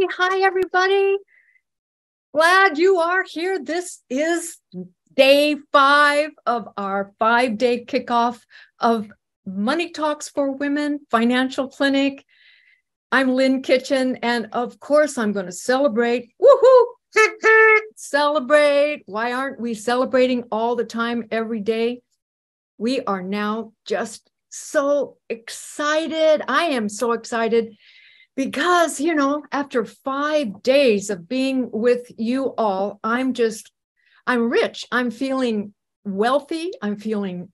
Hi, everybody. Glad you are here. This is day 5 of our 5-day kickoff of Money Talks for Women Financial Clinic. I'm Lynn Kitchen, and of course, I'm going to celebrate. Woohoo! Celebrate. Why aren't we celebrating all the time, every day? We are now just so excited. I am so excited. Because, after 5 days of being with you all, I'm rich. I'm feeling wealthy. I'm feeling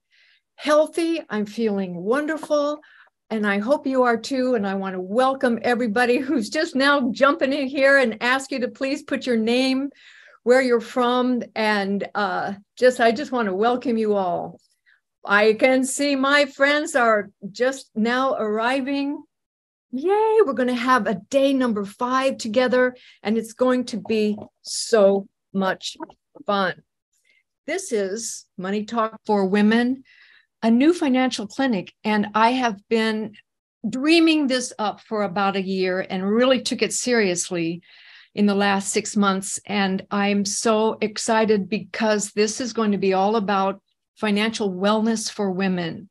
healthy. I'm feeling wonderful. And I hope you are too. And I want to welcome everybody who's just now jumping in here and ask you to please put your name, where you're from. And I just want to welcome you all. I can see my friends are just now arriving. Yay, we're going to have a day number 5 together, and it's going to be so much fun. This is Money Talk for Women, a new financial clinic, and I have been dreaming this up for about a year and really took it seriously in the last 6 months. And I'm so excited because this is going to be all about financial wellness for women,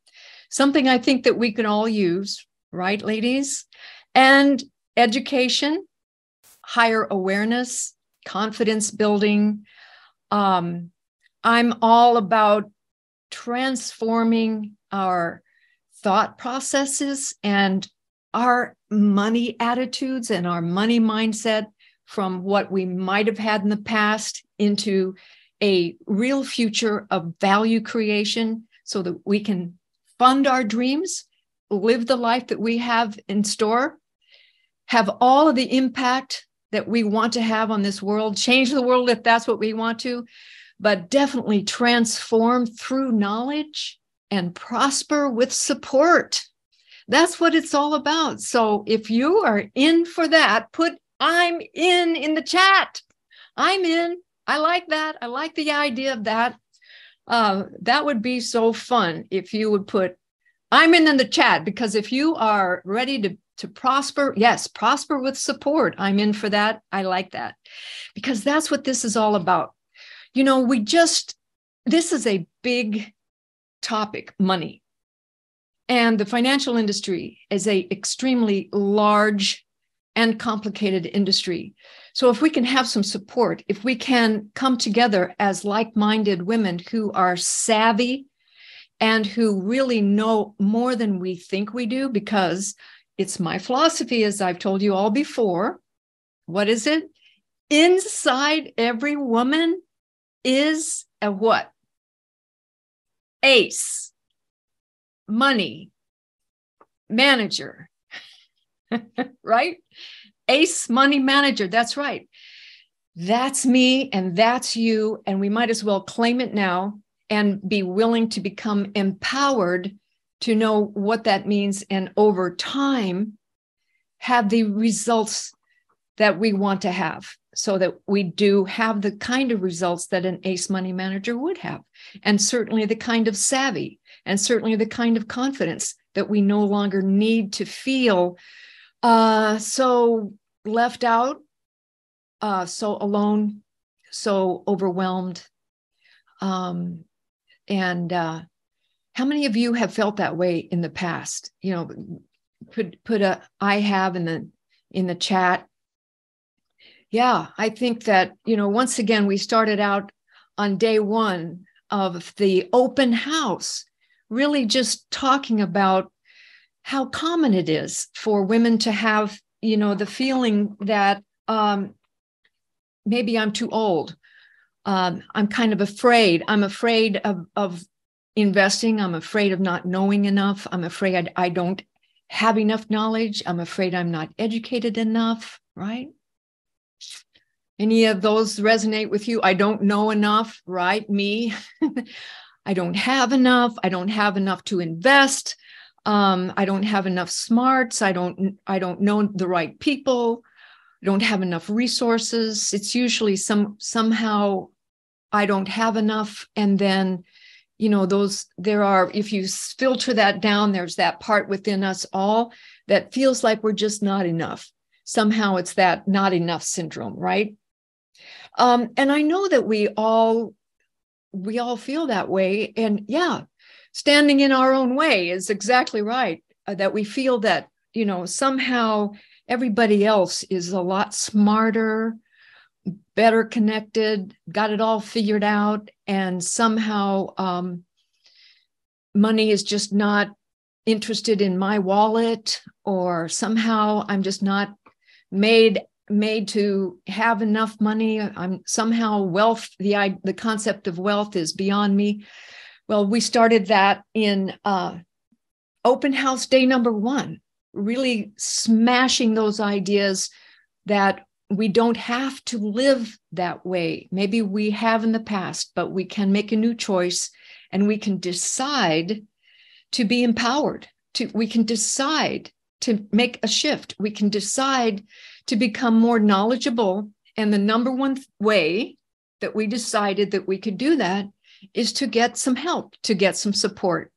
something I think that we can all use. Right, ladies? And education, higher awareness, confidence building. I'm all about transforming our thought processes and our money attitudes and our money mindset from what we might have had in the past into a real future of value creation so that we can fund our dreams, live the life that we have in store, have all of the impact that we want to have on this world, change the world if that's what we want to, but definitely transform through knowledge and prosper with support. That's what it's all about. So if you are in for that, put "I'm in the chat. I'm in. I like that. I like the idea of that. That would be so fun if you would put "I'm in the chat," because if you are ready to prosper, yes, prosper with support. I'm in for that. I like that because that's what this is all about. This is a big topic, money. And the financial industry is a extremely large and complicated industry. So if we can have some support, if we can come together as like-minded women who are savvy and who really know more than we think we do, because it's my philosophy, as I've told you all before. What is it? Inside every woman is a what? Ace, money, manager, right? Ace money manager, that's right. That's me and that's you, and we might as well claim it now and be willing to become empowered to know what that means, and over time have the results that we want to have, so that we do have the kind of results that an ace money manager would have, and certainly the kind of savvy, and certainly the kind of confidence that we no longer need to feel so left out, so alone, so overwhelmed. How many of you have felt that way in the past? Put a "I have" in the chat. Yeah, I think that, once again, we started out on day 1 of the open house, really just talking about how common it is for women to have, the feeling that maybe I'm too old. I'm kind of afraid. I'm afraid of investing. I'm afraid of not knowing enough. I'm afraid I don't have enough knowledge. I'm afraid I'm not educated enough, right? Any of those resonate with you? I don't know enough, right? Me. I don't have enough. I don't have enough to invest. I don't have enough smarts. I don't know the right people. I don't have enough resources. It's usually somehow I don't have enough. And then if you filter that down, there's that part within us all that feels like we're just not enough. somehow it's that not enough syndrome, right? And I know that we all feel that way. And yeah, standing in our own way is exactly right. That we feel that, somehow everybody else is a lot smarter, better connected, got it all figured out. And somehow money is just not interested in my wallet, or somehow I'm just not made to have enough money. I'm somehow wealth, the concept of wealth is beyond me. Well, we started that in open house day number 1, really smashing those ideas that we don't have to live that way. Maybe we have in the past, but we can make a new choice, and we can decide to be empowered. We can decide to make a shift. We can decide to become more knowledgeable. And the number one way that we decided that we could do that is to get some help, to get some support.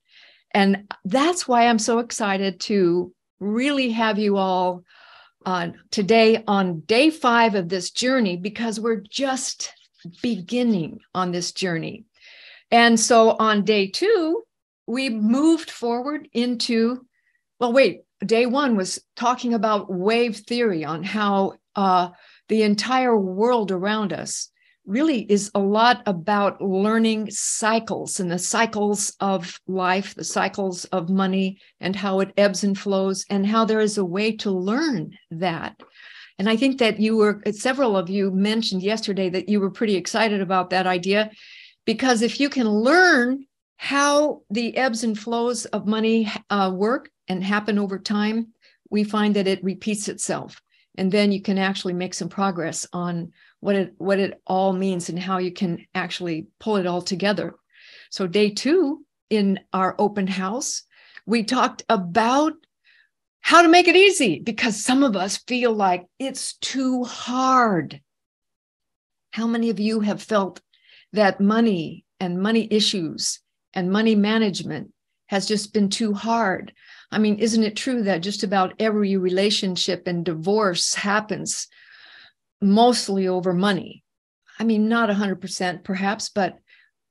And that's why I'm so excited to really have you all today on day 5 of this journey, because we're just beginning on this journey. And so on day 2, we moved forward into, day 1 was talking about wave theory, on how the entire world around us really is a lot about learning cycles, and the cycles of life, the cycles of money, and how it ebbs and flows, and how there is a way to learn that. And I think that several of you mentioned yesterday that you were pretty excited about that idea, because if you can learn how the ebbs and flows of money work and happen over time, we find that it repeats itself. And then you can actually make some progress on what it all means and how you can actually pull it all together. So day 2 in our open house, we talked about how to make it easy, because some of us feel like it's too hard. How many of you have felt that money and money issues and money management has just been too hard? I mean, isn't it true that just about every relationship and divorce happens mostly over money? I mean, not 100% perhaps, but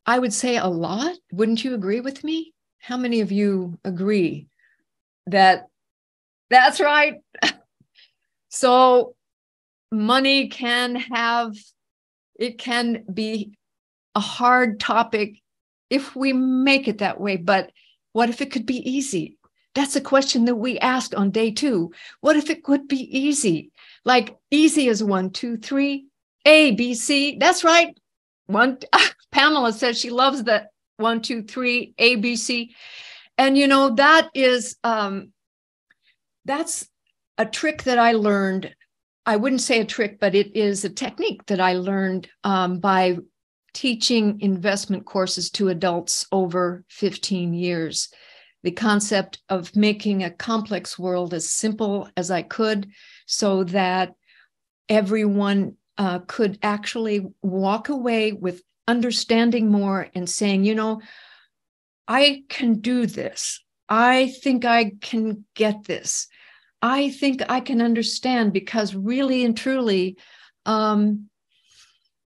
I would say a lot. Wouldn't you agree with me? How many of you agree that that's right? So money can be a hard topic if we make it that way, but what if it could be easy? That's a question that we asked on day 2. What if it could be easy? Like easy as 1, 2, 3, A, B, C. That's right. Pamela says she loves the 1, 2, 3, A, B, C. And that is, that's a trick that I learned. I wouldn't say a trick, but it is a technique that I learned by teaching investment courses to adults over 15 years. The concept of making a complex world as simple as I could, so that everyone could actually walk away with understanding more and saying, I can do this. I think I can get this. I think I can understand, because really and truly,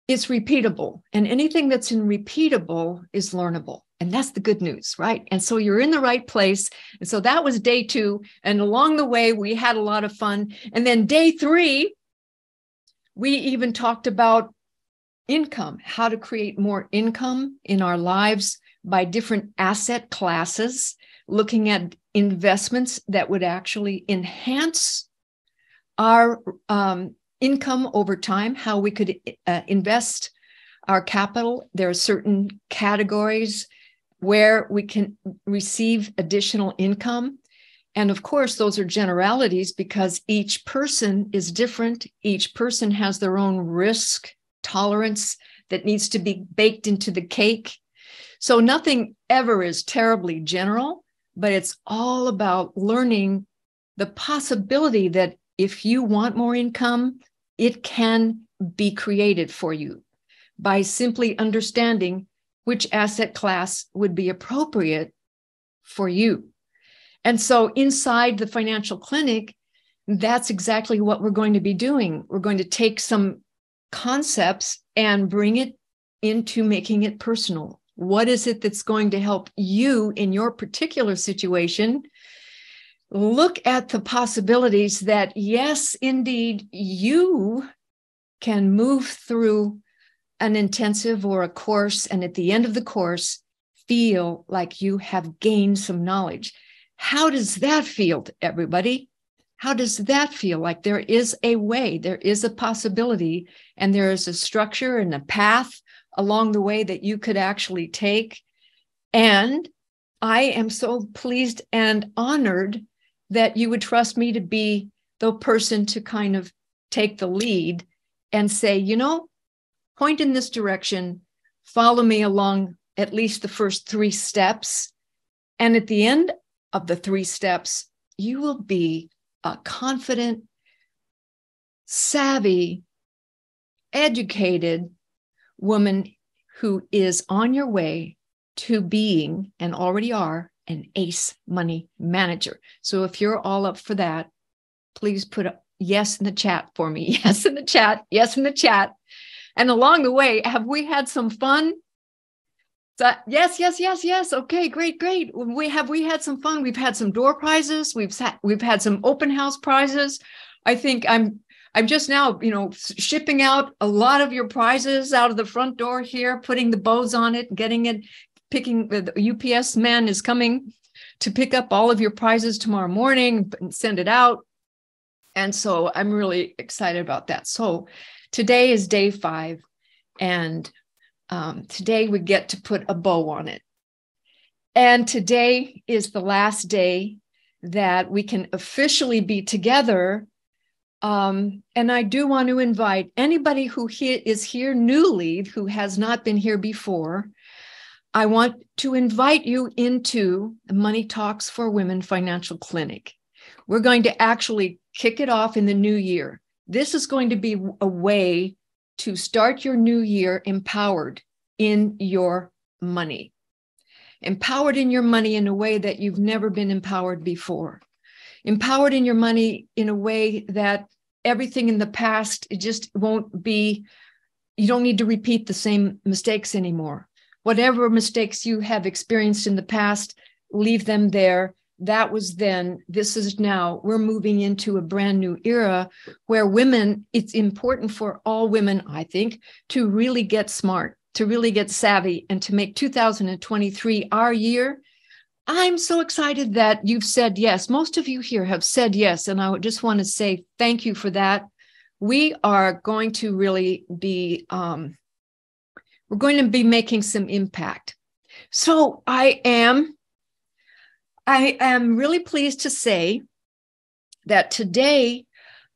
it's repeatable. And anything that's repeatable is learnable. And that's the good news, right? And so you're in the right place. And so that was day 2. And along the way, we had a lot of fun. And then day 3, we even talked about income, how to create more income in our lives by different asset classes, looking at investments that would actually enhance our income over time, how we could invest our capital. There are certain categories where we can receive additional income. And of course, those are generalities, because each person is different. Each person has their own risk tolerance that needs to be baked into the cake. So nothing ever is terribly general, but it's all about learning the possibility that if you want more income, it can be created for you by simply understanding which asset class would be appropriate for you. And so inside the financial clinic, that's exactly what we're going to be doing. We're going to take some concepts and bring it into making it personal. What is it that's going to help you in your particular situation? Look at the possibilities that, yes, indeed, you can move through an intensive or a course, and at the end of the course, feel like you have gained some knowledge. How does that feel, everybody? How does that feel? Like there is a way, there is a possibility, and there is a structure and a path along the way that you could actually take. And I am so pleased and honored that you would trust me to be the person to kind of take the lead and say, you know, point in this direction, follow me along at least the first 3 steps. And at the end of the 3 steps, you will be a confident, savvy, educated woman who is on your way to being, and already are, an ace money manager. So if you're all up for that, please put a yes in the chat for me. Yes in the chat. Yes in the chat. And along the way, have we had some fun? Yes, yes, yes, yes. Okay, great, great. We had some fun. We've had some door prizes. We've had some open house prizes. I think I'm just now, shipping out a lot of your prizes out of the front door here, putting the bows on it, getting it, picking. The UPS man is coming to pick up all of your prizes tomorrow morning and send it out. And so I'm really excited about that. So today is day 5, and today we get to put a bow on it. And today is the last day that we can officially be together. And I do want to invite anybody who is here newly, who has not been here before. I want to invite you into Money Talks for Women Financial Clinic. We're going to actually kick it off in the new year. This is going to be a way to start your new year empowered in your money. Empowered in your money in a way that you've never been empowered before. Empowered in your money in a way that everything in the past, it just won't be, you don't need to repeat the same mistakes anymore. Whatever mistakes you have experienced in the past, leave them there. That was then, this is now. We're moving into a brand new era where women, it's important for all women, I think, to really get smart, to really get savvy, and to make 2023 our year. I'm so excited that you've said yes. Most of you here have said yes, and I just want to say thank you for that. We are going to really be, we're going to be making some impact. So I am really pleased to say that today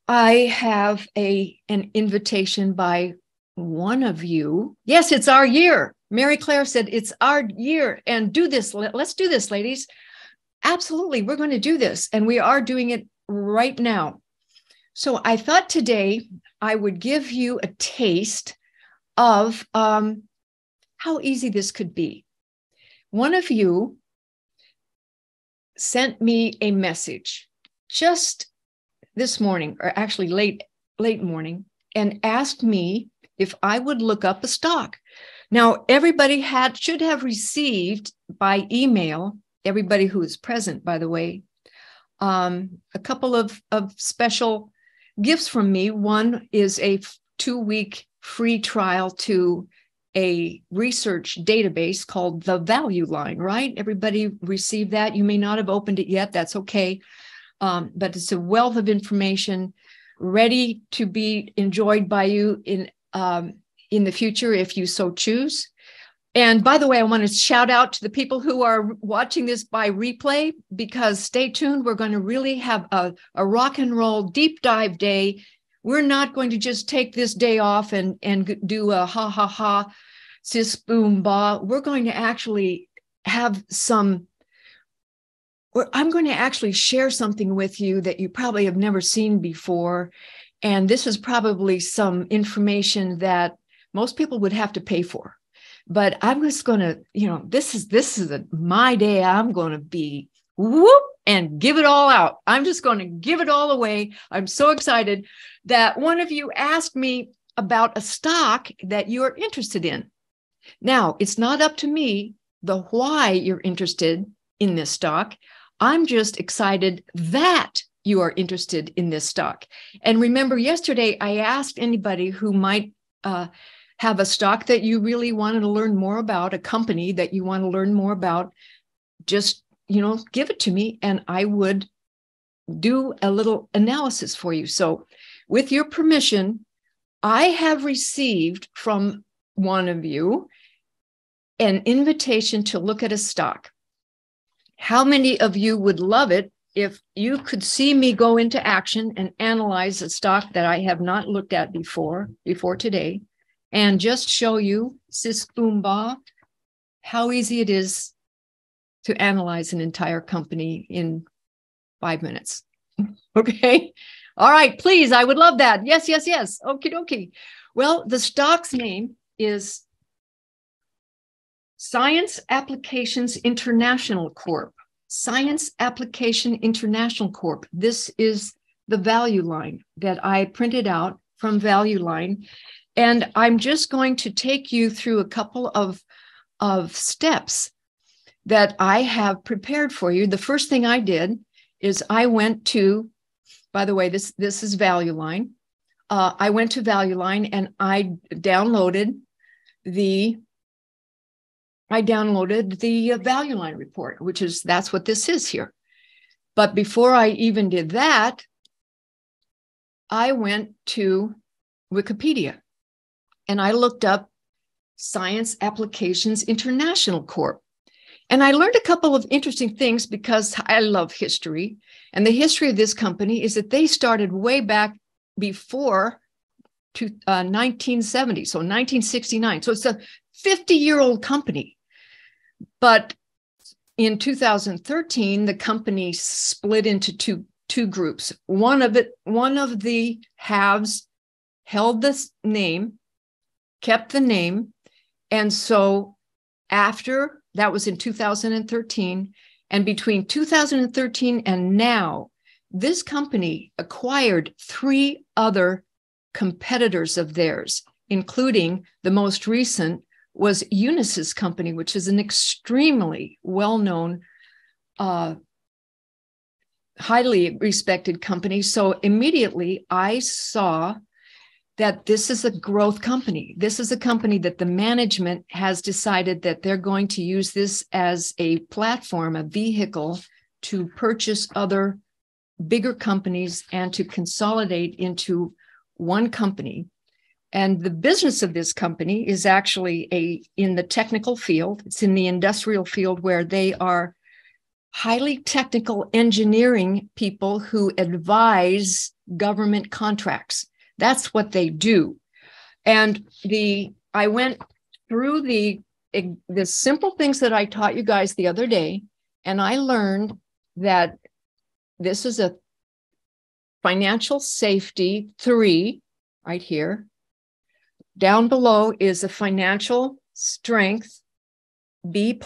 I have an invitation by one of you. Yes, it's our year. Mary Claire said it's our year, and do this. Let's do this, ladies. Absolutely, we're going to do this, and we are doing it right now. So I thought today I would give you a taste of how easy this could be. One of you sent me a message just this morning, or actually late morning, and asked me if I would look up a stock. Now, everybody should have received by email, everybody who is present, by the way, a couple of special gifts from me. One is a 2-week free trial to a research database called The Value Line, right? Everybody received that. You may not have opened it yet. That's okay. But it's a wealth of information ready to be enjoyed by you in the future if you so choose. And by the way, I want to shout out to the people who are watching this by replay, because stay tuned. We're going to really have a rock and roll deep dive day. We're not going to just take this day off and do a ha ha ha, sis boom ba. We're going to actually have I'm going to actually share something with you that you probably have never seen before. And this is probably some information that most people would have to pay for. But I'm just going to, this is my day. I'm going to be whoop, and give it all out. I'm just going to give it all away. I'm so excited that one of you asked me about a stock that you're interested in. Now, it's not up to me the why you're interested in this stock. I'm just excited that you are interested in this stock. And remember, yesterday I asked anybody who might have a stock that you really wanted to learn more about, a company that you want to learn more about, just, give it to me and I would do a little analysis for you. So with your permission, I have received from one of you an invitation to look at a stock. How many of you would love it if you could see me go into action and analyze a stock that I have not looked at before today, and just show you, sis boomba, how easy it is to analyze an entire company in 5 minutes. Okay. All right, please. I would love that. Yes, yes, yes. Okie dokie. Well, the stock's name is Science Applications International Corp. Science Application International Corp. This is the value line that I printed out from Value Line. And I'm just going to take you through a couple of steps that I have prepared for you. The first thing I did is I went to, by the way, this is Value Line. I went to Value Line and I downloaded the Value Line report, that's what this is here. But before I even did that, I went to Wikipedia and I looked up Science Applications International Corp. And I learned a couple of interesting things because I love history. And the history of this company is that they started way back before 1970, so 1969. So it's a 50-year-old company. But in 2013, the company split into two groups. One of the halves held this name, kept the name, and so after that was in 2013, and between 2013 and now, this company acquired 3 other competitors of theirs, including the most recent was Unisys Company, which is an extremely well-known, highly respected company. So immediately I saw that this is a growth company. This is a company that the management has decided that they're going to use this as a platform, a vehicle to purchase other bigger companies and to consolidate into one company. And the business of this company is actually in the technical field. It's in the industrial field where they are highly technical engineering people who advise government contracts. That's what they do. And I went through the simple things that I taught you guys the other day, and I learned that this is a financial safety 3 right here. Down below is a financial strength B++.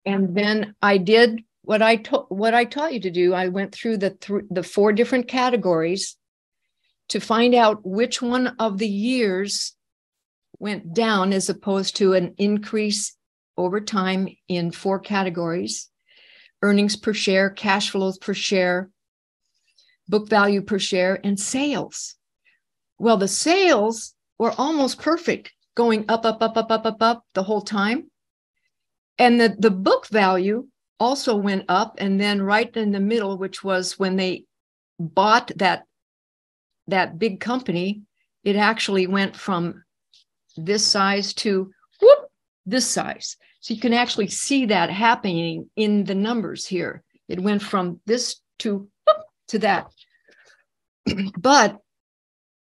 And then I did what I taught you to do. I went through the 4 different categories to find out which one of the years went down as opposed to an increase over time in 4 categories: earnings per share, cash flows per share, book value per share, and sales. Well, the sales were almost perfect, going up, up, up, up, up, up, up the whole time. And the book value also went up, and then right in the middle, which was when they bought that big company, it actually went from this size to this size. So you can actually see that happening in the numbers here. It went from this to that. But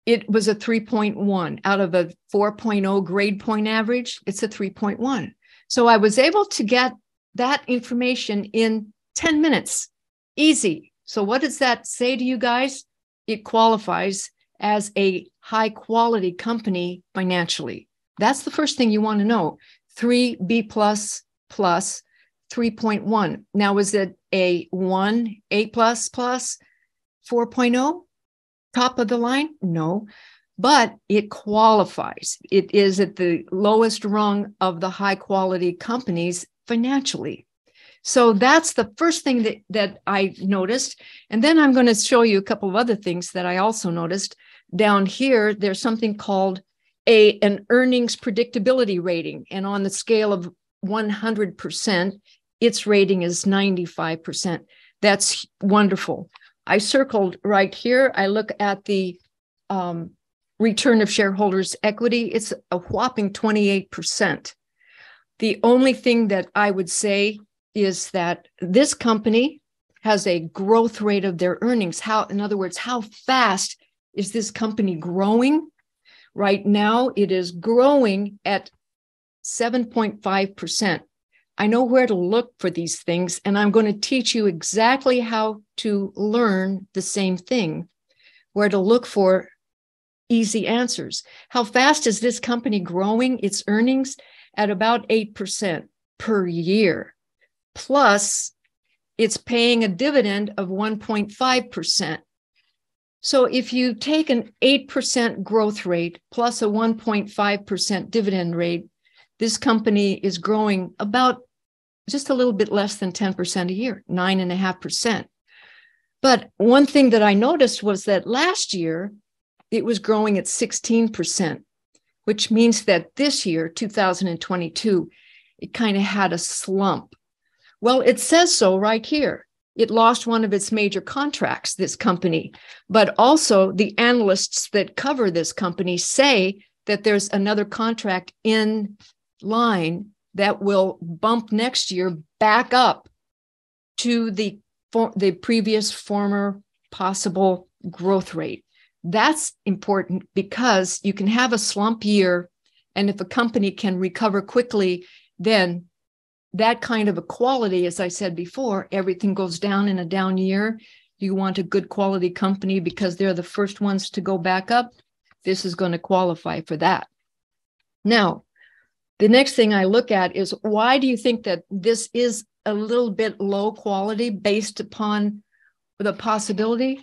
it was a 3.1 out of a 4.0 grade point average. It's a 3.1. So I was able to get that information in 10 minutes. Easy. So what does that say to you guys? It qualifies as a high quality company financially. That's the first thing you want to know. 3B++, 3.1. Now, is it a 1, A++, 4.0, top of the line? No, but it qualifies. It is at the lowest rung of the high quality companies financially. So that's the first thing that I noticed. And then I'm going to show you a couple of other things that I also noticed. Down here, there's something called an earnings predictability rating. And on the scale of 100%, its rating is 95%. That's wonderful. I circled right here. I look at the return of shareholders' equity. It's a whopping 28%. The only thing that I would say is that this company has a growth rate of their earnings. In other words, how fast is this company growing? Right now, it is growing at 7.5%. I know where to look for these things, and I'm going to teach you exactly how to learn the same thing, where to look for easy answers. How fast is this company growing its earnings? At about 8% per year. Plus, it's paying a dividend of 1.5%. So if you take an 8% growth rate plus a 1.5% dividend rate, this company is growing about just a little bit less than 10% a year, 9.5%. But one thing that I noticed was that last year, it was growing at 16%, which means that this year, 2022, it kind of had a slump. Well, it says so right here. It lost one of its major contracts, this company, but also the analysts that cover this company say that there's another contract in line that will bump next year back up to the previous former possible growth rate. That's important because you can have a slump year, and if a company can recover quickly, then that kind of a quality, as I said before, everything goes down in a down year. You want a good quality company because they're the first ones to go back up. This is going to qualify for that. Now, the next thing I look at is, why do you think that this is a little bit low quality based upon the possibility?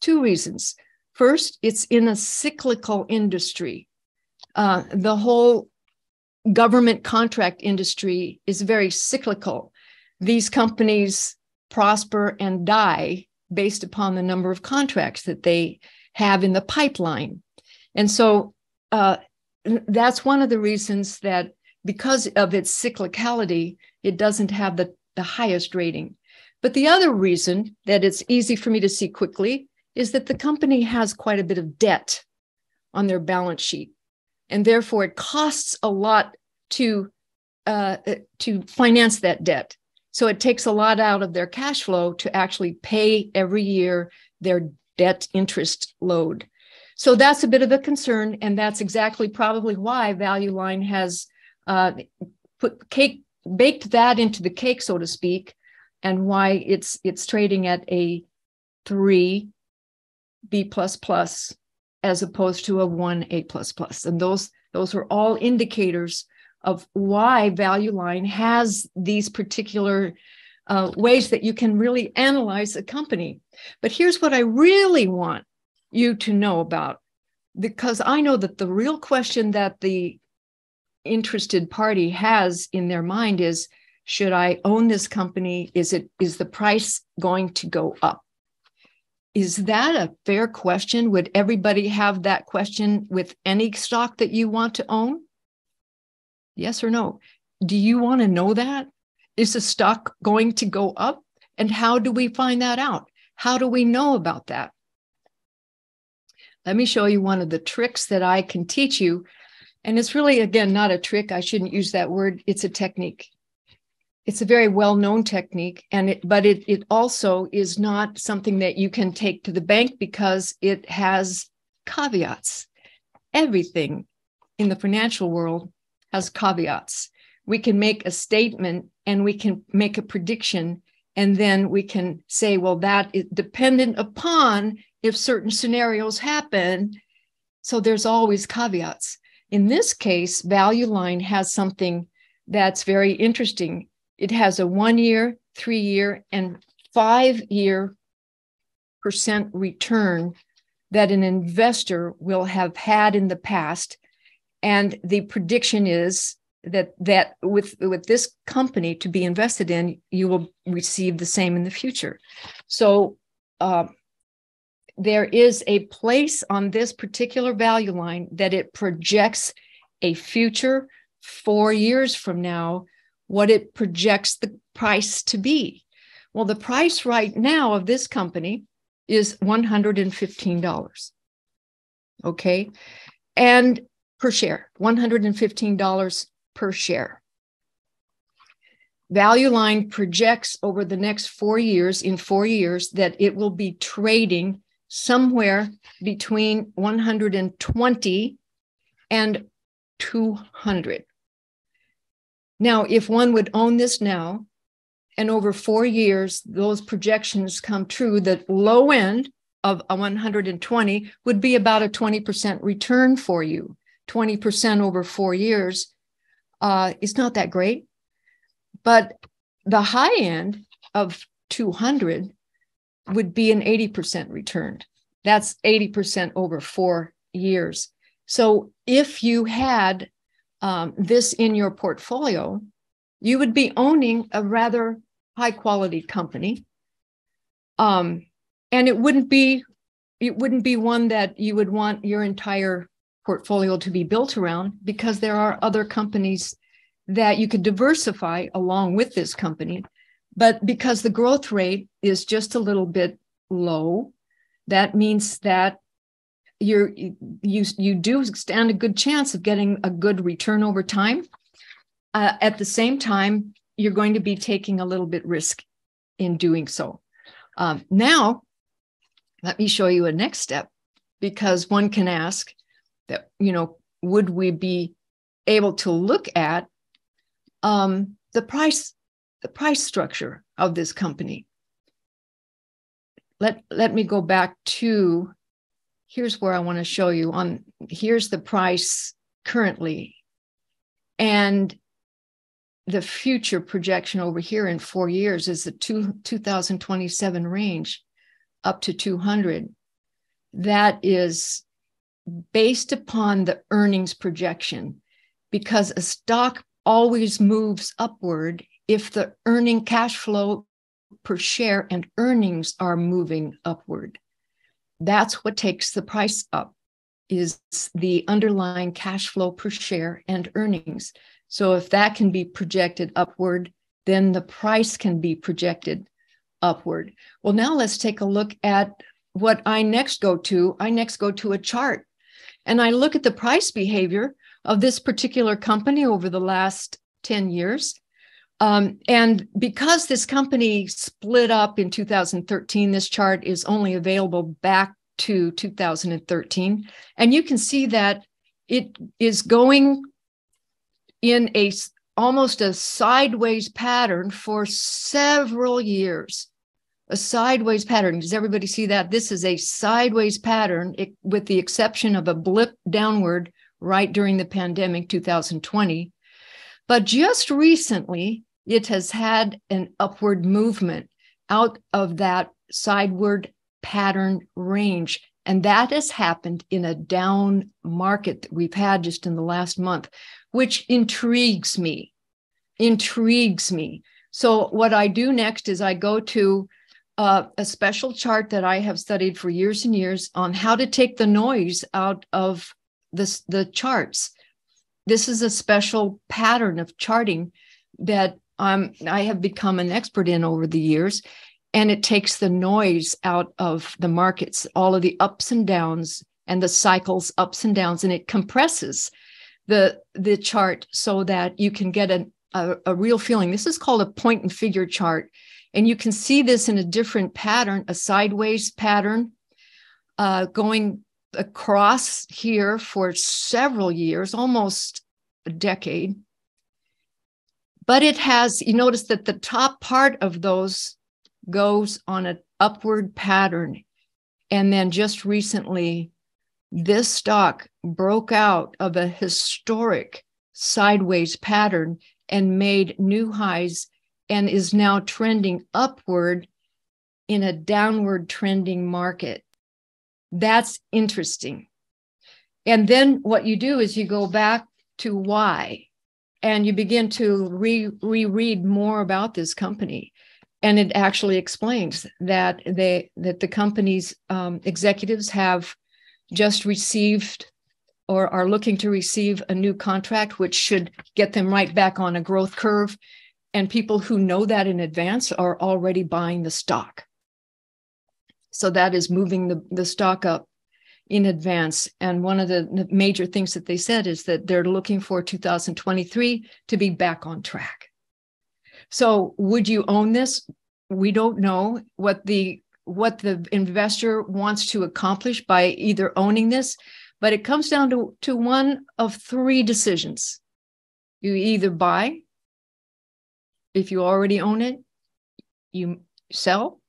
Two reasons. First, it's in a cyclical industry. The whole government contract industry is very cyclical. These companies prosper and die based upon the number of contracts that they have in the pipeline. And so that's one of the reasons that, because of its cyclicality, it doesn't have the highest rating. But the other reason that it's easy for me to see quickly is that the company has quite a bit of debt on their balance sheet. And therefore, it costs a lot to finance that debt. So it takes a lot out of their cash flow to actually pay every year their debt interest load. So that's a bit of a concern, and that's exactly probably why Value Line has baked that into the cake, so to speak, and why it's trading at a 3 B++ as opposed to a 1 A++. And those are all indicators of why Value Line has these particular ways that you can really analyze a company. But here's what I really want you to know about, because I know that the real question that the interested party has in their mind is, should I own this company? Is the price going to go up? Is that a fair question? Would everybody have that question with any stock that you want to own? Yes or no? Do you want to know that? Is the stock going to go up? And how do we find that out? How do we know about that? Let me show you one of the tricks that I can teach you. And it's really, again, not a trick. I shouldn't use that word. It's a technique. It's a very well-known technique, but it also is not something that you can take to the bank because it has caveats. Everything in the financial world has caveats. We can make a statement and we can make a prediction, and then we can say, well, that is dependent upon if certain scenarios happen. So there's always caveats. In this case, Value Line has something that's very interesting. It has a 1 year, 3 year, and 5 year % return that an investor will have had in the past. And the prediction is that with this company to be invested in, you will receive the same in the future. So there is a place on this particular value line that it projects a future 4 years from now, what it projects the price to be. Well, the price right now of this company is $115. Okay. And per share, $115 per share. Value line projects over the next 4 years, in 4 years, that it will be trading somewhere between 120 and 200. Now, if one would own this now, and over 4 years, those projections come true, that low end of a 120 would be about a 20% return for you. 20% over 4 years is not that great. But the high end of 200 would be an 80% return. That's 80% over 4 years. So if you had this in your portfolio, you would be owning a rather high quality company. And it wouldn't be one that you would want your entire portfolio to be built around, because there are other companies that you could diversify along with this company. But because the growth rate is just a little bit low, that means that you do stand a good chance of getting a good return over time. At the same time, you're going to be taking a little bit risk in doing so. Now, let me show you a next step, because one can ask that, would we be able to look at the price structure of this company? Let me go back to, here's where I want to show you here's the price currently, and the future projection over here in 4 years is the 2027 range up to 200. That is based upon the earnings projection, because a stock always moves upward if the earning cash flow per share and earnings are moving upward. That's what takes the price up, is the underlying cash flow per share and earnings. So if that can be projected upward, then the price can be projected upward. Well, now let's take a look at what I next go to. I next go to a chart, and I look at the price behavior of this particular company over the last 10 years. And because this company split up in 2013, this chart is only available back to 2013. And you can see that it is going in almost a sideways pattern for several years. A sideways pattern. Does everybody see that? This is a sideways pattern, with the exception of a blip downward right during the pandemic, 2020. But just recently, it has had an upward movement out of that sideward pattern range. And that has happened in a down market that we've had just in the last month, which intrigues me. So what I do next is I go to a special chart that I have studied for years and years on how to take the noise out of the charts. This is a special pattern of charting that I have become an expert in over the years, and it takes the noise out of the markets, all of the ups and downs and the cycles, ups and downs, and it compresses the chart so that you can get a real feeling. This is called a point and figure chart, and you can see this in a different pattern, a sideways pattern, going across here for several years, almost a decade. But it has, you notice that the top part of those goes on an upward pattern. And then just recently, this stock broke out of a historic sideways pattern and made new highs and is now trending upward in a downward trending market. That's interesting. And then what you do is you go back to why, and you begin to reread more about this company. And it actually explains that the company's executives have just received or are looking to receive a new contract, which should get them right back on a growth curve. And people who know that in advance are already buying the stock. So that is moving the stock up in advance. And one of the major things that they said is that they're looking for 2023 to be back on track. So would you own this? We don't know what the investor wants to accomplish by either owning this, but it comes down to one of three decisions. You either buy, if you already own it, you sell,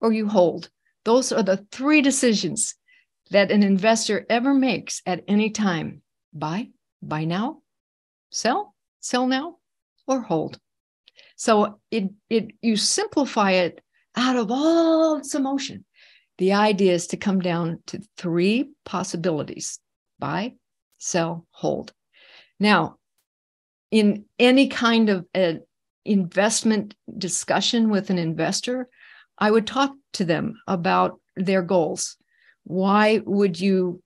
or you hold. Those are the three decisions that an investor ever makes at any time. Buy now, sell now, or hold. So you simplify it out of all its emotion. The idea is to come down to three possibilities: buy, sell, hold. Now, in any kind of an investment discussion with an investor, I would talk to them about their goals. Why would you,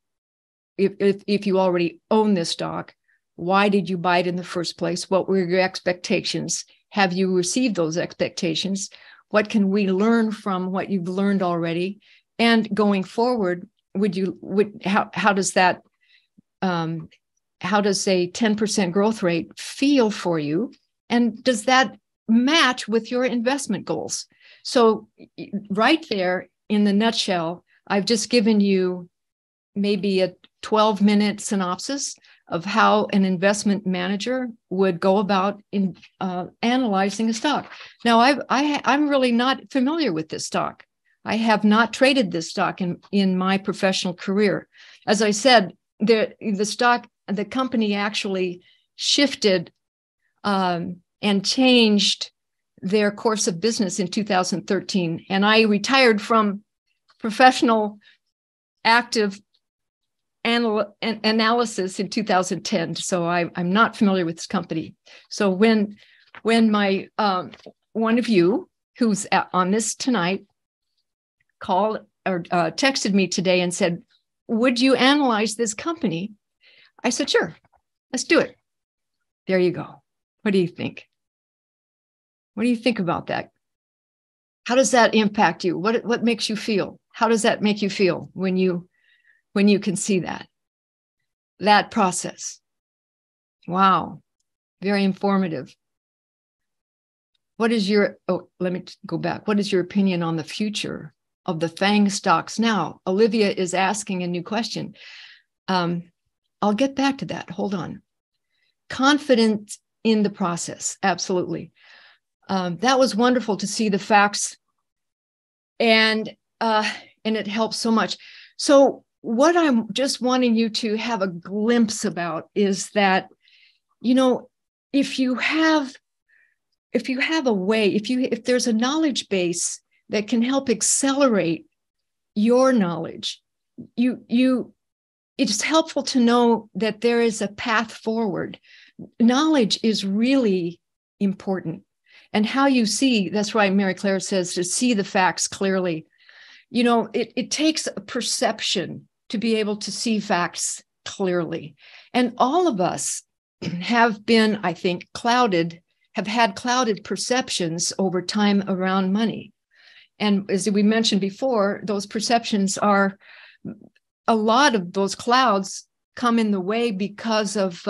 if you already own this stock, why did you buy it in the first place? What were your expectations? Have you received those expectations? What can we learn from what you've learned already? And going forward, how does a 10% growth rate feel for you? And does that match with your investment goals? So right there in the nutshell, I've just given you maybe a 12-minute synopsis of how an investment manager would go about in analyzing a stock. Now, I'm really not familiar with this stock. I have not traded this stock in my professional career. As I said, the company actually shifted and changed their course of business in 2013. And I retired from professional active analysis in 2010. So I'm not familiar with this company. So when my one of you who's on this tonight called or texted me today and said, would you analyze this company? I said, sure, let's do it. There you go. What do you think? What do you think about that? How does that impact you? What makes you feel? How does that make you feel when you can see that process? Wow, very informative. Let me go back. What is your opinion on the future of the FANG stocks now? Olivia is asking a new question. I'll get back to that. Hold on. Confident in the process. Absolutely. That was wonderful to see the facts, and it helps so much. So what I'm just wanting you to have a glimpse about is that, if you have a way, if there's a knowledge base that can help accelerate your knowledge, it's helpful to know that there is a path forward. Knowledge is really important. And how you see, that's why Mary Claire says to see the facts clearly. It takes a perception to be able to see facts clearly. And all of us have been, I think, have had clouded perceptions over time around money. And as we mentioned before, those perceptions a lot of those clouds come in the way because of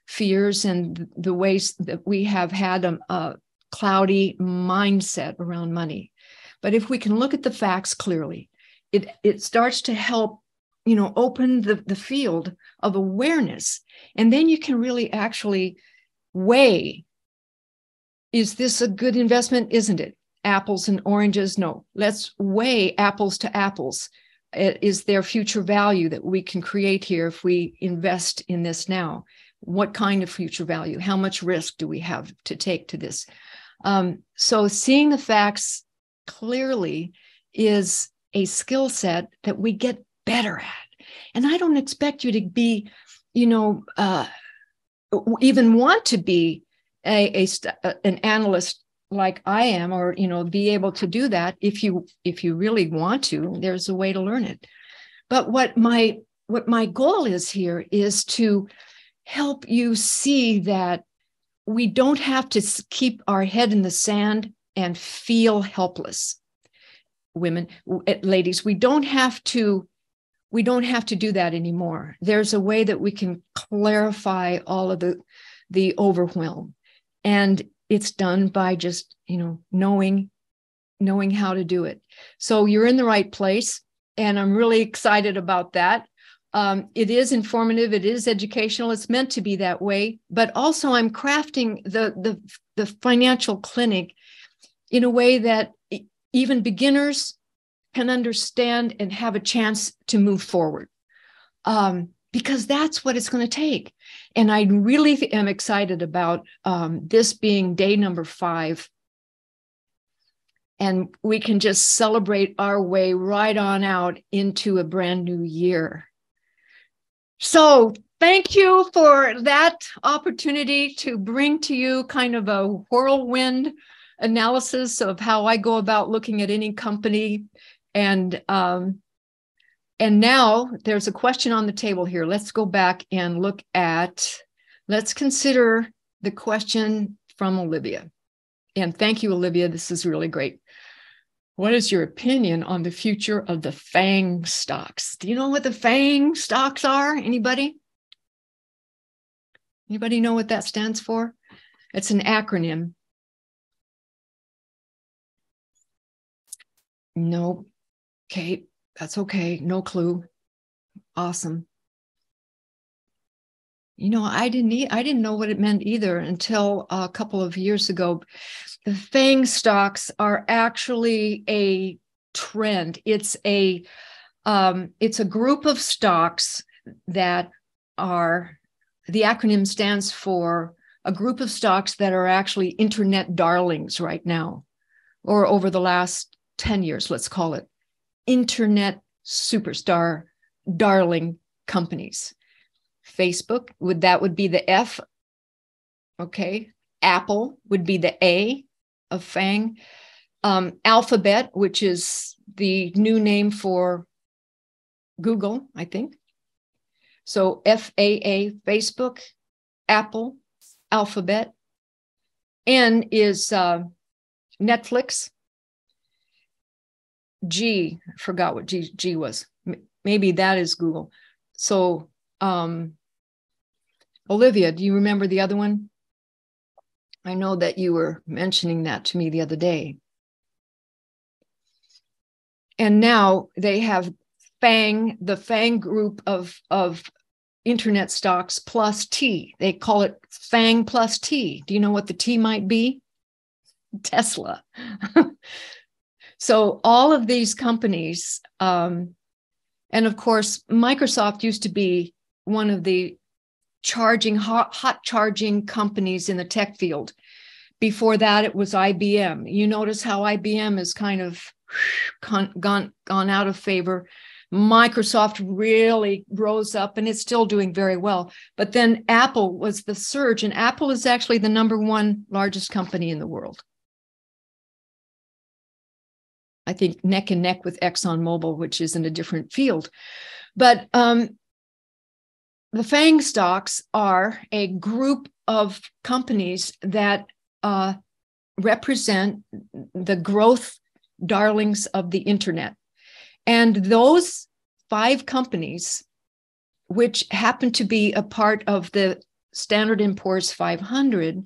fears and the ways that we have had a cloudy mindset around money. But if we can look at the facts clearly, it starts to help, open the field of awareness. And then you can really actually weigh, is this a good investment? Isn't it? Apples and oranges? No. Let's weigh apples to apples. Is there future value that we can create here if we invest in this now? What kind of future value? How much risk do we have to take to this? So seeing the facts clearly is a skill set that we get better at. And I don't expect you to be, even want to be an analyst like I am, or, be able to do that. If you really want to, there's a way to learn it. But what my goal is here is to help you see that we don't have to keep our head in the sand and feel helpless. Women, ladies, we don't have to do that anymore. There's a way that we can clarify all of the overwhelm. And it's done by just, knowing how to do it. So you're in the right place. And I'm really excited about that. It is informative. It is educational. It's meant to be that way. But also I'm crafting the financial clinic in a way that even beginners can understand and have a chance to move forward. Because that's what it's going to take. And I really am excited about this being day number 5. And we can just celebrate our way right on out into a brand new year. So thank you for that opportunity to bring to you kind of a whirlwind analysis of how I go about looking at any company. And now there's a question on the table here. Let's go back and let's consider the question from Olivia. And thank you, Olivia. This is really great. What is your opinion on the future of the FANG stocks? Do you know what the FANG stocks are? Anybody? Anybody know what that stands for? It's an acronym. No. Okay, that's okay. No clue. Awesome. I didn't know what it meant either until a couple of years ago. The FANG stocks are actually a trend. It's a group of stocks that are, the acronym stands for a group of stocks that are actually internet darlings right now, or over the last 10 years, let's call it internet superstar darling companies. Facebook, would be the F. Okay. Apple would be the A of FANG. Alphabet, which is the new name for Google, I think. So FAA, Facebook, Apple, Alphabet. N is Netflix. G, I forgot what G was. Maybe that is Google. So Olivia, do you remember the other one? I know that you were mentioning that to me the other day. And now they have FANG, the FANG group of internet stocks plus T. They call it FANG plus T. Do you know what the T might be? Tesla. So all of these companies, and of course, Microsoft used to be one of the hot charging companies in the tech field. Before that, it was IBM. You notice how IBM has kind of gone out of favor. Microsoft really rose up and it's still doing very well. But then Apple was the surge, and Apple is actually the #1 largest company in the world. I think neck and neck with ExxonMobil, which is in a different field. But the FANG stocks are a group of companies that represent the growth darlings of the internet. And those 5 companies, which happen to be a part of the Standard & Poor's 500,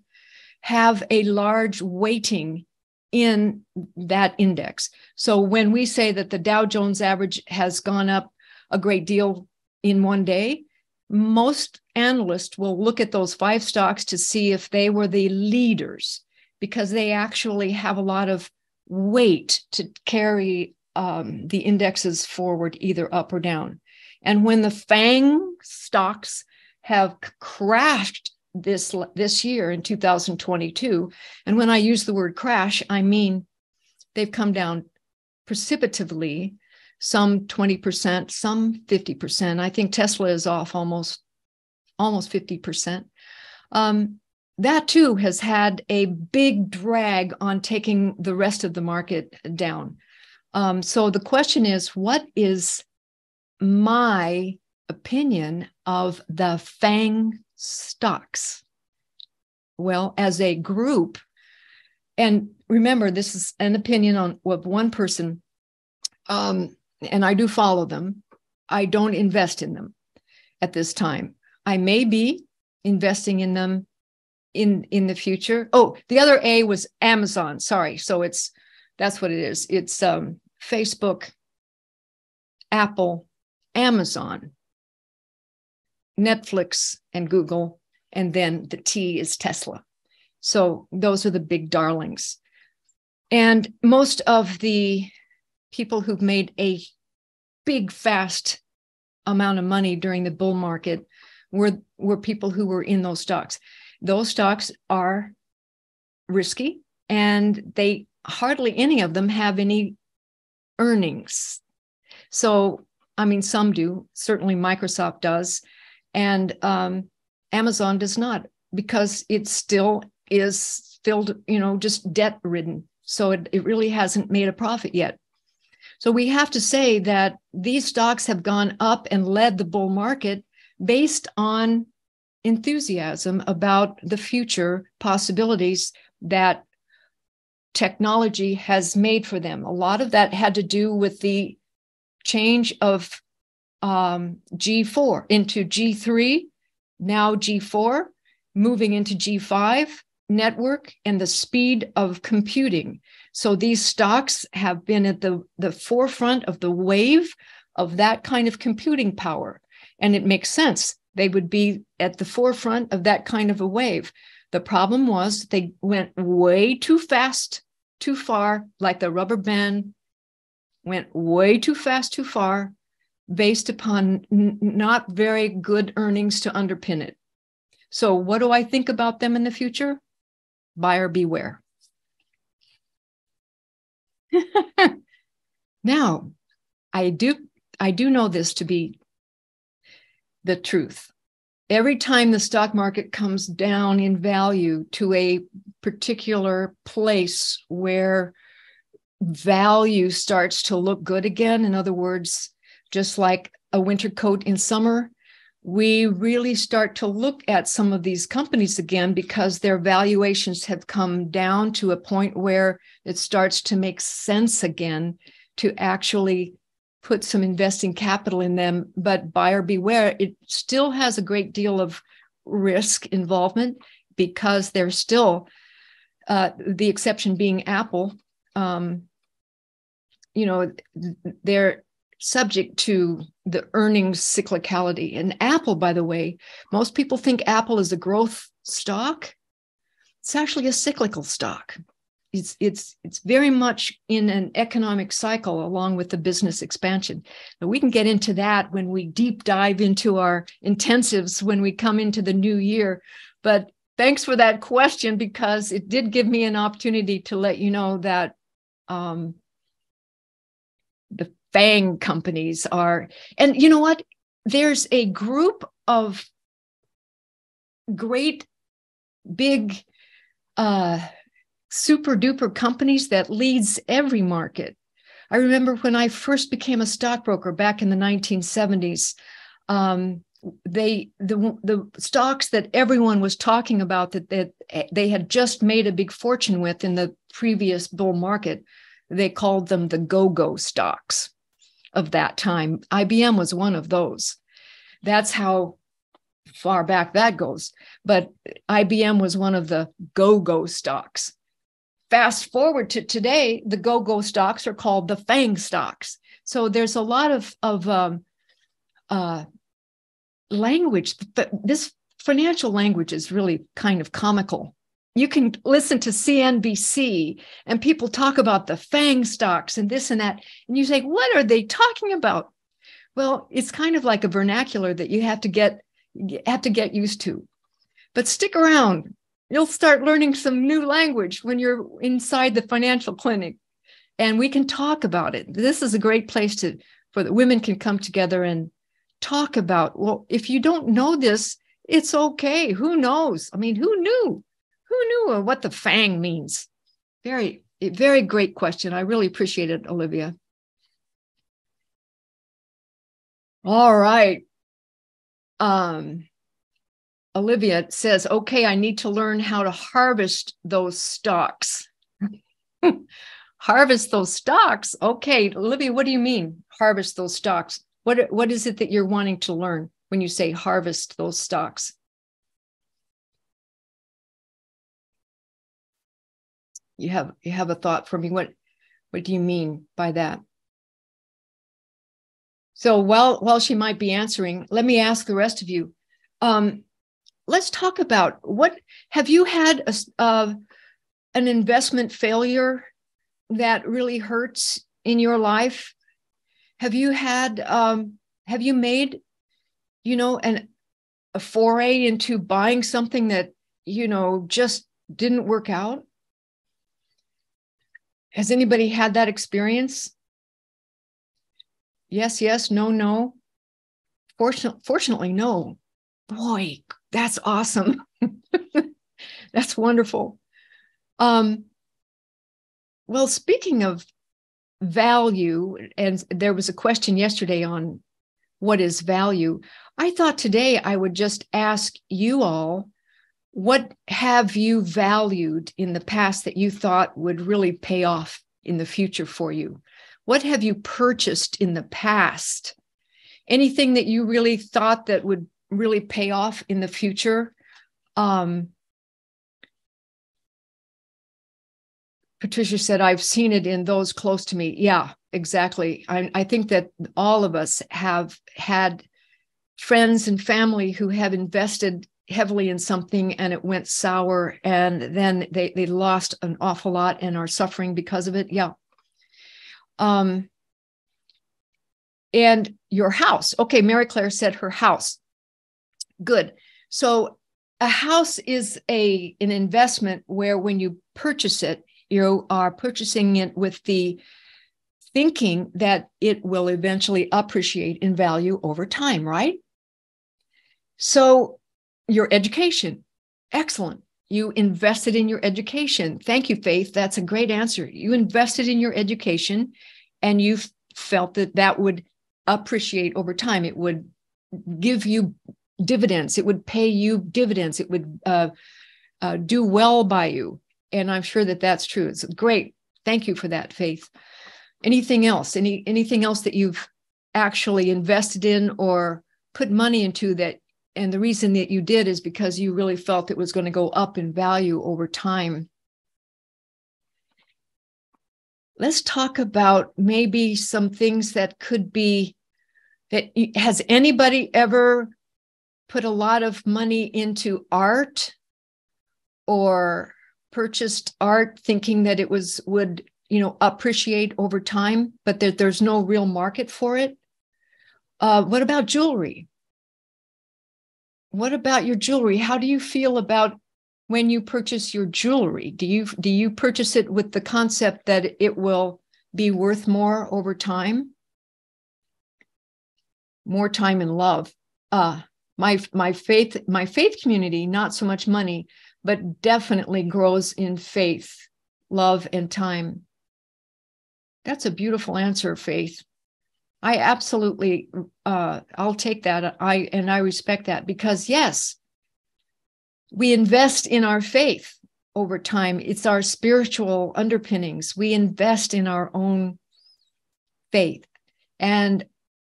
have a large weighting in that index. So when we say that the Dow Jones average has gone up a great deal in one day, most analysts will look at those 5 stocks to see if they were the leaders, because they actually have a lot of weight to carry the indexes forward, either up or down. And when the FANG stocks have crashed this year in 2022. And when I use the word crash, I mean they've come down precipitatively, some 20%, some 50%. I think Tesla is off almost 50%. That too has had a big drag on taking the rest of the market down. So the question is, what is my opinion of the FANG stocks? Well, as a group, and remember, this is an opinion of one person, and I do follow them. I don't invest in them at this time. I may be investing in them in the future. Oh, the other A was Amazon. Sorry. So that's what it is. It's Facebook, Apple, Amazon, Netflix, and Google. And then the T is Tesla. So those are the big darlings. And most of the people who've made a big, fast amount of money during the bull market were people who were in those stocks. Those stocks are risky, and they hardly any of them have any earnings. So, I mean, some do. Certainly Microsoft does. And Amazon does not, because it still is filled, just debt ridden. So it really hasn't made a profit yet. So we have to say that these stocks have gone up and led the bull market based on enthusiasm about the future possibilities that technology has made for them. A lot of that had to do with the change of G4 into G3, now G4, moving into G5 network, and the speed of computing. So these stocks have been at the forefront of the wave of that kind of computing power. And it makes sense. They would be at the forefront of that kind of a wave. The problem was they went way too fast, too far, like the rubber band went way too fast, too far, based upon not very good earnings to underpin it. So what do I think about them in the future? Buyer beware. Now, I do know this to be the truth. Every time the stock market comes down in value to a particular place where value starts to look good again, in other words, just like a winter coat in summer, we really start to look at some of these companies again, because their valuations have come down to a point where it starts to make sense again to actually put some investing capital in them. But buyer beware, it still has a great deal of risk involvement, because they're still, the exception being Apple, they're subject to the earnings cyclicality. And Apple, by the way, most people think Apple is a growth stock. It's actually a cyclical stock. It's very much in an economic cycle along with the business expansion. Now, we can get into that when we deep dive into our intensives when we come into the new year. But thanks for that question, because it did give me an opportunity to let you know that the FANG companies are, and you know what? There's a group of great big super duper companies that leads every market. I remember when I first became a stockbroker back in the 1970s, the stocks that everyone was talking about that they had just made a big fortune with in the previous bull market, they called them the go-go stocks of that time. IBM was one of those. That's how far back that goes. But IBM was one of the go-go stocks. Fast forward to today, the go-go stocks are called the FANG stocks. So there's a lot of language. This financial language is really kind of comical. You can listen to CNBC and people talk about the FANG stocks and this and that. And you say, what are they talking about? Well, it's kind of like a vernacular that you have to get used to. But stick around. You'll start learning some new language when you're inside the financial clinic, and we can talk about it. This is a great place for the women can come together and talk about, well, if you don't know this, it's okay. Who knows? I mean, who knew? Who knew what the FANG means? Very, very great question. I really appreciate it, Olivia. All right. Olivia says, okay, I need to learn how to harvest those stalks. Harvest those stalks. Okay, Olivia, what do you mean, harvest those stalks? What is it that you're wanting to learn when you say harvest those stalks? You have a thought for me. What do you mean by that? So while she might be answering, let me ask the rest of you. Let's talk about what have you had an investment failure that really hurts in your life? Have you made, a foray into buying something that, just didn't work out? Has anybody had that experience? Yes, no. Fortunately, no. Boy, that's awesome. That's wonderful. Well, speaking of value, and there was a question yesterday on what is value, I thought today I would just ask you all, what have you valued in the past that you thought would really pay off in the future for you? What have you purchased in the past? Anything that you really thought that would really pay off in the future? Patricia said, I've seen it in those close to me. Yeah, exactly. I think that all of us have had friends and family who have invested heavily in something and it went sour, and then they lost an awful lot and are suffering because of it. Yeah. And your house. Okay, Mary Claire said her house. Good. So a house is an investment where when you purchase it, you are purchasing it with the thinking that it will eventually appreciate in value over time, right? So your education, excellent. You invested in your education. Thank you, Faith. That's a great answer. You invested in your education and you felt that would appreciate over time. It would give you dividends. It would pay you dividends. It would do well by you. And I'm sure that that's true. It's great. Thank you for that, Faith. Anything else? Anything else that you've actually invested in or put money into that? And the reason that you did is because you really felt it was going to go up in value over time. Let's talk about maybe some things that could be, has anybody ever put a lot of money into art or purchased art thinking that it would appreciate over time, but that there's no real market for it? What about jewelry? What about your jewelry? How do you feel about when you purchase your jewelry? Do you purchase it with the concept that it will be worth more over time? More time and love. My faith community, not so much money, but definitely grows in faith, love, and time. That's a beautiful answer, Faith. I absolutely, I'll take that. I respect that because yes, we invest in our faith over time. It's our spiritual underpinnings. We invest in our own faith and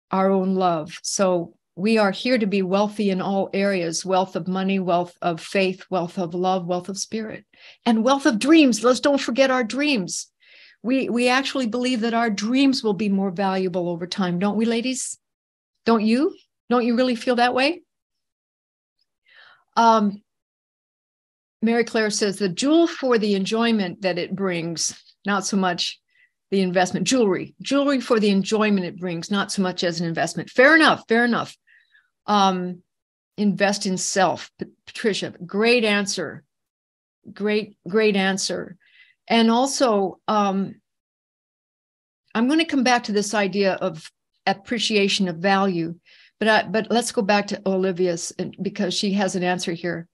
our own love. So we are here to be wealthy in all areas: wealth of money, wealth of faith, wealth of love, wealth of spirit, and wealth of dreams. Let's don't forget our dreams. We actually believe that our dreams will be more valuable over time, don't we, ladies? Don't you? Don't you really feel that way? Mary Claire says the jewel for the enjoyment that it brings, not so much the investment. Jewelry for the enjoyment it brings, not so much as an investment. Fair enough. invest in self. Patricia, great answer. Great answer. And also, I'm going to come back to this idea of appreciation of value, but let's go back to Olivia's, because she has an answer here.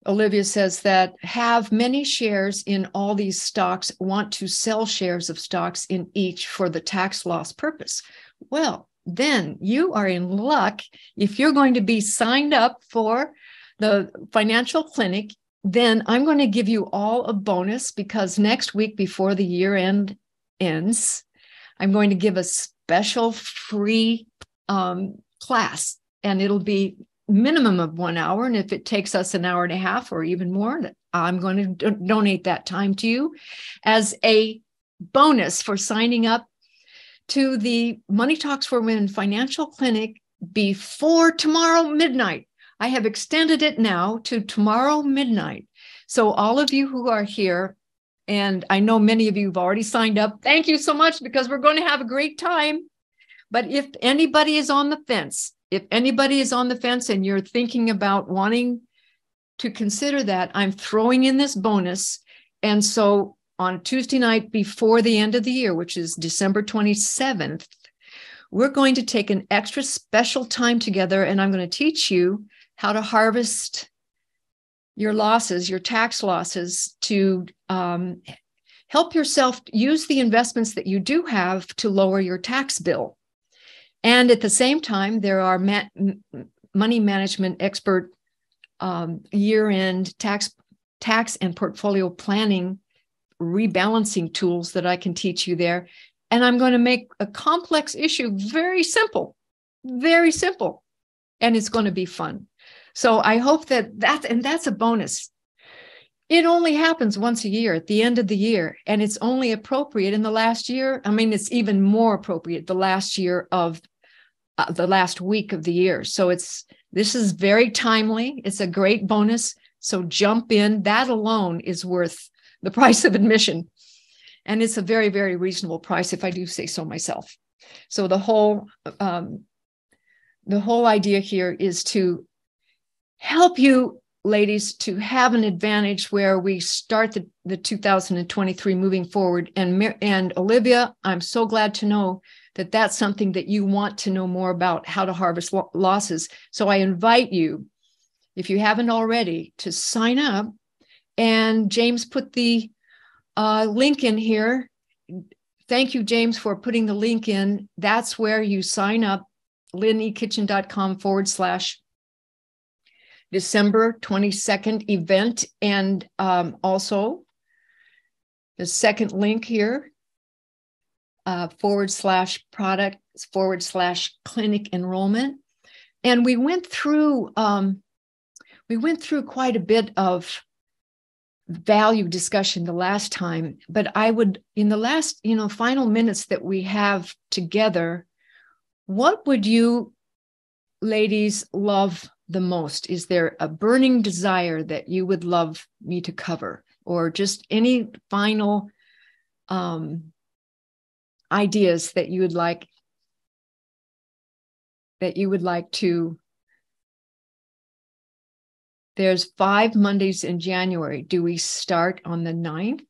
Olivia says that have many shares in all these stocks, want to sell shares of stocks in each for the tax loss purpose. Well, then you are in luck. If you're going to be signed up for the financial clinic, then I'm going to give you all a bonus, because next week before the year end ends, I'm going to give a special free class, and it'll be minimum of 1 hour. And if it takes us an hour and a half or even more, I'm going to donate that time to you as a bonus for signing up to the Money Talks for Women Financial Clinic before tomorrow midnight. I have extended it now to tomorrow midnight. So all of you who are here, and I know many of you have already signed up, thank you so much, because we're going to have a great time. But if anybody is on the fence, and you're thinking about wanting to consider that, I'm throwing in this bonus. And so on Tuesday night before the end of the year, which is December 27th, we're going to take an extra special time together, and I'm going to teach you how to harvest your losses, your tax losses, to help yourself use the investments that you do have to lower your tax bill. And at the same time, there are money management expert year-end tax and portfolio planning rebalancing tools that I can teach you there. And I'm going to make a complex issue very simple, and it's going to be fun. So I hope that's a bonus. It only happens once a year at the end of the year, and it's only appropriate in the last year. I mean, it's even more appropriate the last year of the last week of the year. So this is very timely. It's a great bonus. So jump in. That alone is worth the price of admission. And it's a very, very reasonable price, if I do say so myself. So the whole idea here is to help you, ladies, to have an advantage where we start the 2023 moving forward. And Olivia, I'm so glad to know that that's something that you want to know more about, how to harvest losses. So I invite you, if you haven't already, to sign up. And James put the link in here. Thank you, James, for putting the link in. That's where you sign up, lynnekitchen.com/December 22nd event. And also the second link here, /product/clinic enrollment. And we went through quite a bit of value discussion the last time, but I would, in the last, final minutes that we have together, what would you ladies love the most? Is there a burning desire that you would love me to cover, or just any final ideas that you would like to? There's 5 Mondays in January. Do we start on the 9th?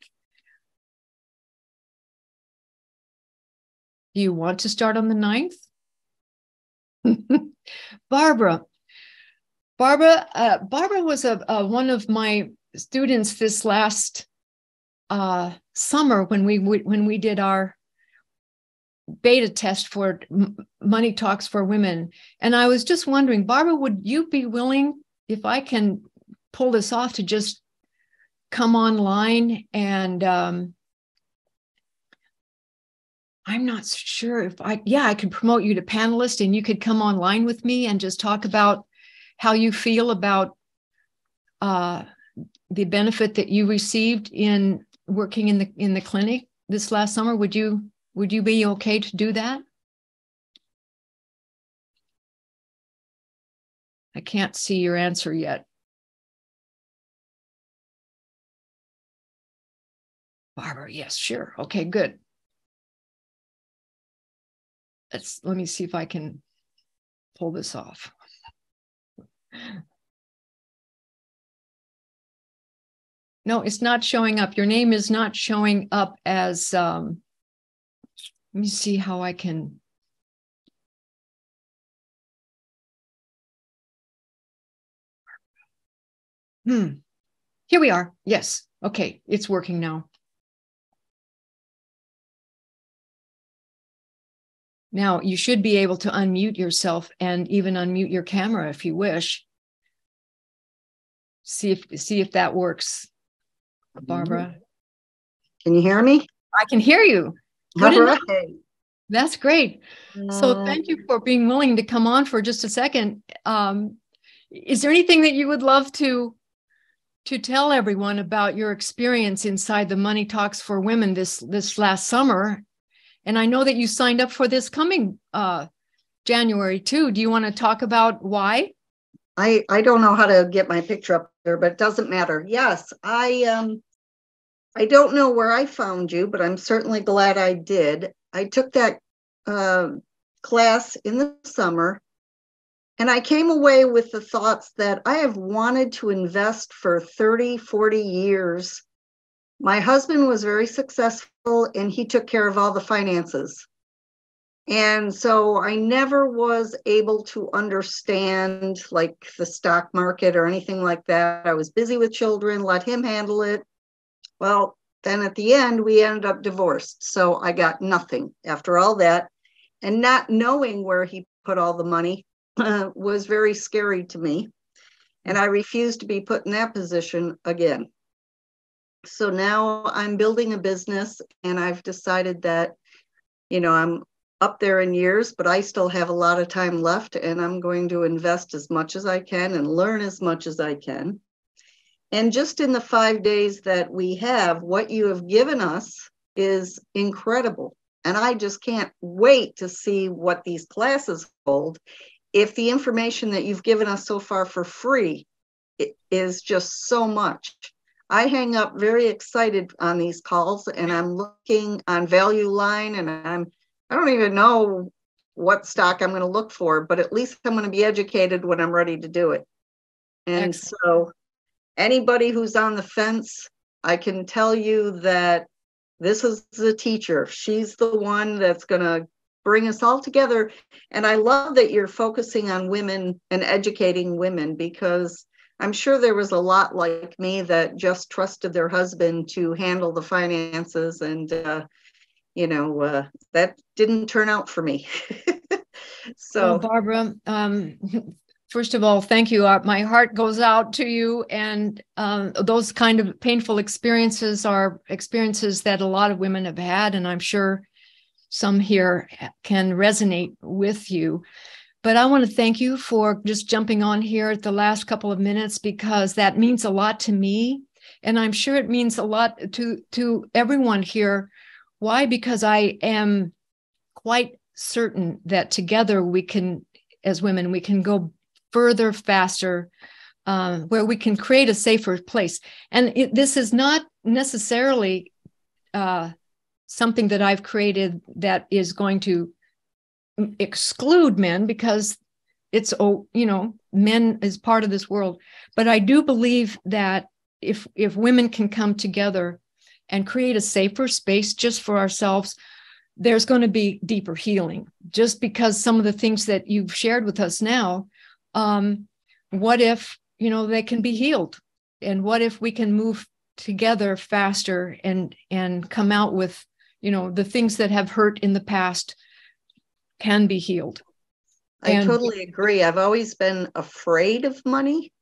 Do you want to start on the 9th? Barbara was one of my students this last summer when we did our beta test for Money Talks for Women. And I was just wondering, Barbara, would you be willing, if I can pull this off, to just come online? And I'm not sure if I could promote you to panelist, and you could come online with me and just talk about how you feel about the benefit that you received in working in the clinic this last summer. Would you be okay to do that? I can't see your answer yet. Barbara, yes, sure. Okay, good. Let me see if I can pull this off. No, it's not showing up. Your name is not showing up as, let me see how I can. Here we are. Yes. Okay. It's working now. Now you should be able to unmute yourself and even unmute your camera if you wish. See if that works, Barbara. Can you hear me? I can hear you. Good enough. Right. That's great. So thank you for being willing to come on for just a second. Is there anything that you would love to tell everyone about your experience inside the Money Talks for Women this last summer? And I know that you signed up for this coming January too. Do you want to talk about why? I don't know how to get my picture up there, but it doesn't matter. Yes, I don't know where I found you, but I'm certainly glad I did. I took that class in the summer, and I came away with the thoughts that I have wanted to invest for 30, 40 years. My husband was very successful, and he took care of all the finances. And so I never was able to understand like the stock market or anything like that. I was busy with children, let him handle it. Well, then at the end, we ended up divorced. So I got nothing after all that. And not knowing where he put all the money was very scary to me. And I refused to be put in that position again. So now I'm building a business, and I've decided that, I'm up there in years, but I still have a lot of time left, and I'm going to invest as much as I can and learn as much as I can. And just in the 5 days that we have, what you have given us is incredible. And I just can't wait to see what these classes hold. If the information that you've given us so far for free is just so much. I hang up very excited on these calls, and I'm looking on Value Line, and I don't even know what stock I'm going to look for, but at least I'm going to be educated when I'm ready to do it. And Excellent. So anybody who's on the fence, I can tell you that this is the teacher. She's the one that's going to bring us all together. And I love that you're focusing on women and educating women, because I'm sure there was a lot like me that just trusted their husband to handle the finances, and that didn't turn out for me. So, Barbara, first of all, thank you. My heart goes out to you. And those kind of painful experiences are experiences that a lot of women have had. And I'm sure some here can resonate with you. But I want to thank you for just jumping on here at the last couple of minutes, because that means a lot to me. And I'm sure it means a lot to everyone here. Why? Because I am quite certain that together we can, as women, we can go further, faster, where we can create a safer place. And this is not necessarily something that I've created that is going to exclude men, because it's, men is part of this world. But I do believe that if women can come together and create a safer space just for ourselves, there's going to be deeper healing. Just because some of the things that you've shared with us now, what if, they can be healed? And what if we can move together faster and come out with, the things that have hurt in the past can be healed. I totally agree. I've always been afraid of money.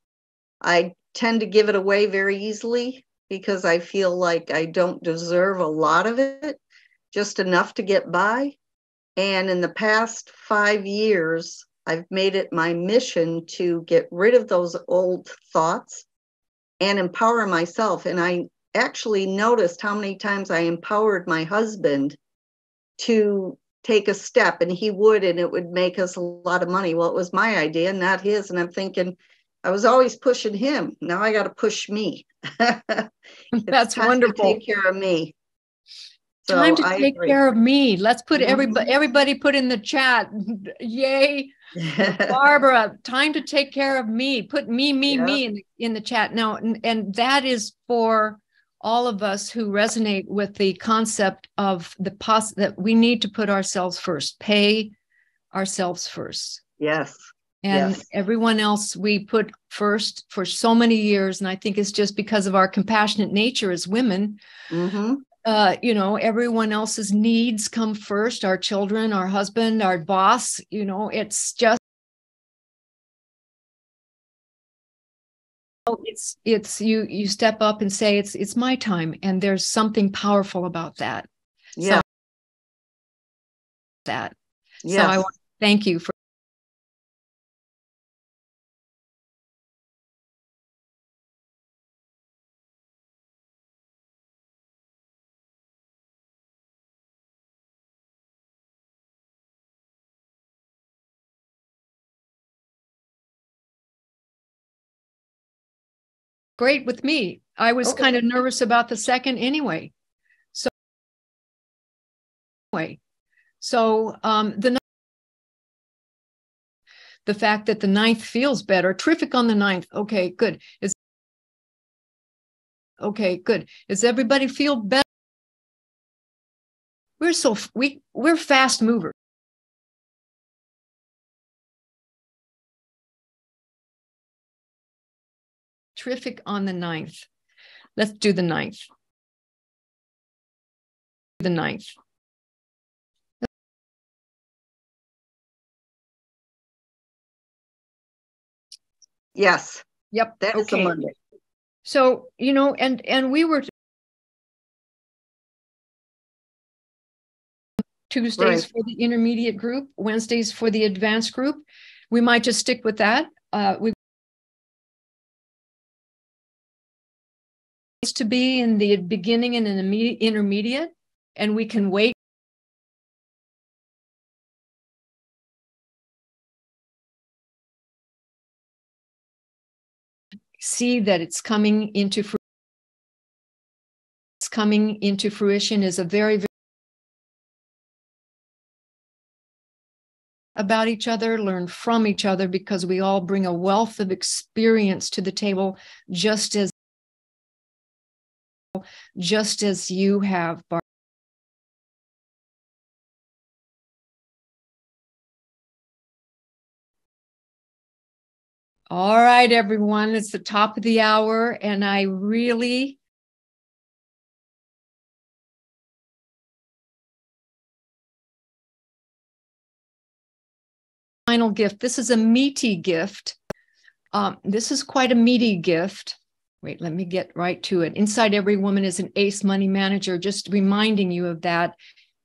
I tend to give it away very easily because I feel like I don't deserve a lot of it, just enough to get by. And in the past 5 years, I've made it my mission to get rid of those old thoughts and empower myself. And I actually noticed how many times I empowered my husband to take a step, and he would, and it would make us a lot of money. Well, it was my idea, not his. And I'm thinking, I was always pushing him. Now I got to push me. That's wonderful. To take care of me. So time to take care of me. Let's put everybody put in the chat. Yay. Barbara, time to take care of me. Put me Yep. in the chat now. And that is for all of us who resonate with the concept of that we need to put ourselves first, pay ourselves first. Yes. And yes. everyone else we put first for so many years. And I think it's just because of our compassionate nature as women. Mm-hmm. Everyone else's needs come first, our children, our husband, our boss, it's just, it's you step up and say, it's my time. And there's something powerful about that. Yeah. So I want to thank you for. Great with me. I was kind of nervous about the second anyway. So the fact that the ninth feels better, terrific on the ninth. Okay, good. Does everybody feel better? We're fast movers. Terrific on the ninth. Let's do the ninth. The ninth. Yes. Yep. That is a Monday. So, and we were Tuesdays for the intermediate group, Wednesdays for the advanced group. We might just stick with that. We to be in the beginning and in the intermediate, and we can wait. See that it's coming into fruition is a very, very about each other, learn from each other, because we all bring a wealth of experience to the table, just as you have, Barbara. All right, everyone, it's the top of the hour, and I really final gift. This is a meaty gift. This is quite a meaty gift. Wait, let me get right to it. Inside every woman is an ace money manager. Just reminding you of that.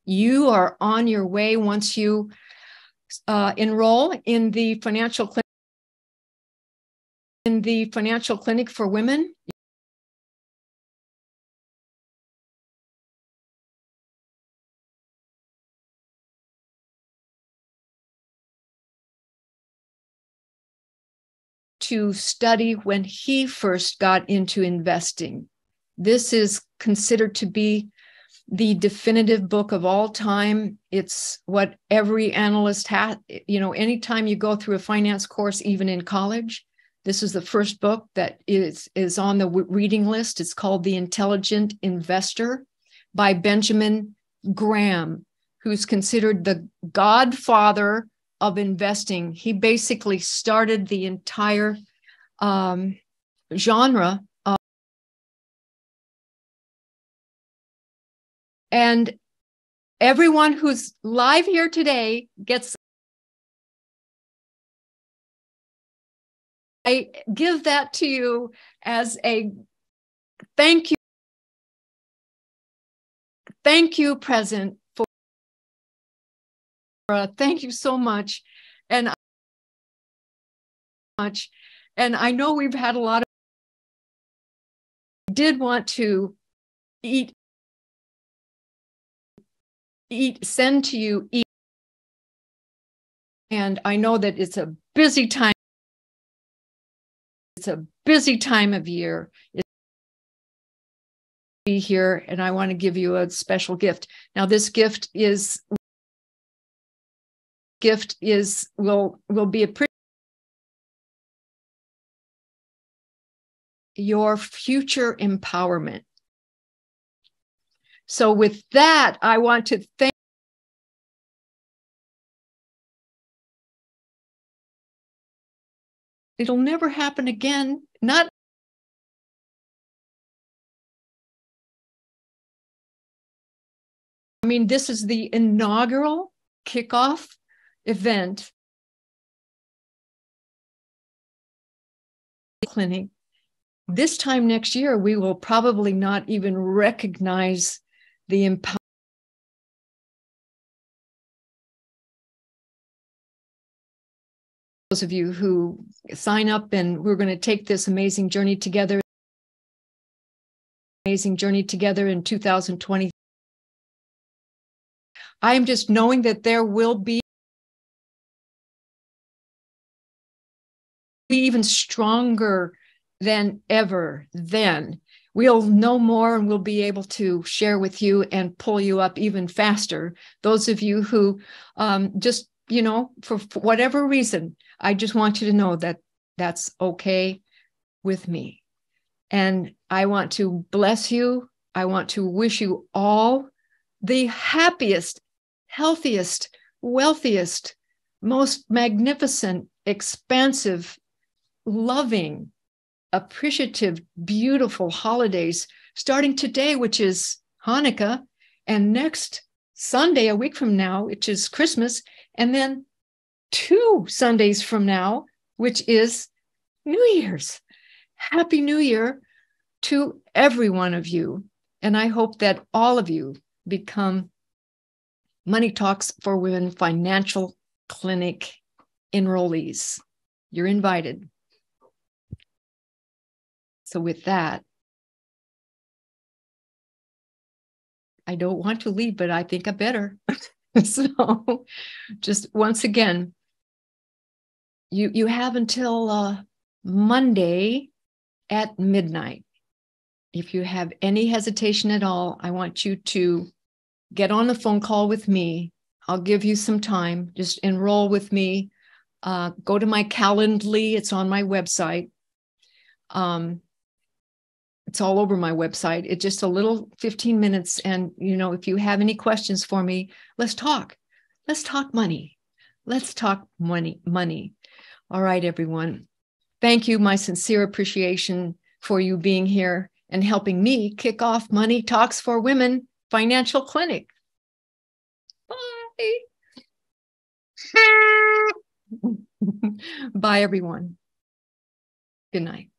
You are on your way once you enroll in the financial clinic for women. To study when he first got into investing. This is considered to be the definitive book of all time. It's what every analyst has. Anytime you go through a finance course, even in college, this is the first book that is on the reading list. It's called The Intelligent Investor by Benjamin Graham, who's considered the godfather of investing. He basically started the entire genre. And everyone who's live here today gets, I give that to you as a thank you present for, thank you so much. And I know we've had a lot of, did want to send to you, and I know that it's a busy time. It's a busy time of year. Be here, and I want to give you a special gift. Now, this gift is gift will be your future empowerment. So with that, I want to thank it'll never happen again. Not I mean, this is the inaugural kickoff event clinic. This time next year, we will probably not even recognize the empowerment. Those of you who sign up, and we're going to take this amazing journey together in 2020. I am just knowing that there will be even stronger than ever then. We'll know more, and we'll be able to share with you and pull you up even faster. Those of you who just, for whatever reason, I just want you to know that that's okay with me. And I want to bless you. I want to wish you all the happiest, healthiest, wealthiest, most magnificent, expansive, loving, appreciative, beautiful holidays starting today, which is Hanukkah, and next Sunday, a week from now, which is Christmas, and then 2 Sundays from now, which is New Year's. Happy New Year to every one of you. And I hope that all of you become Money Talks for Women Financial Clinic enrollees. You're invited. So with that, I don't want to leave, but I think I better. So just once again, you have until Monday at midnight. If you have any hesitation at all, I want you to get on a phone call with me. I'll give you some time. Just enroll with me. Go to my Calendly. It's on my website. It's all over my website. It's just a little 15 minutes. And, if you have any questions for me, let's talk. Let's talk money. Let's talk money. All right, everyone. Thank you. My sincere appreciation for you being here and helping me kick off Money Talks for Women Financial Clinic. Bye. Bye, everyone. Good night.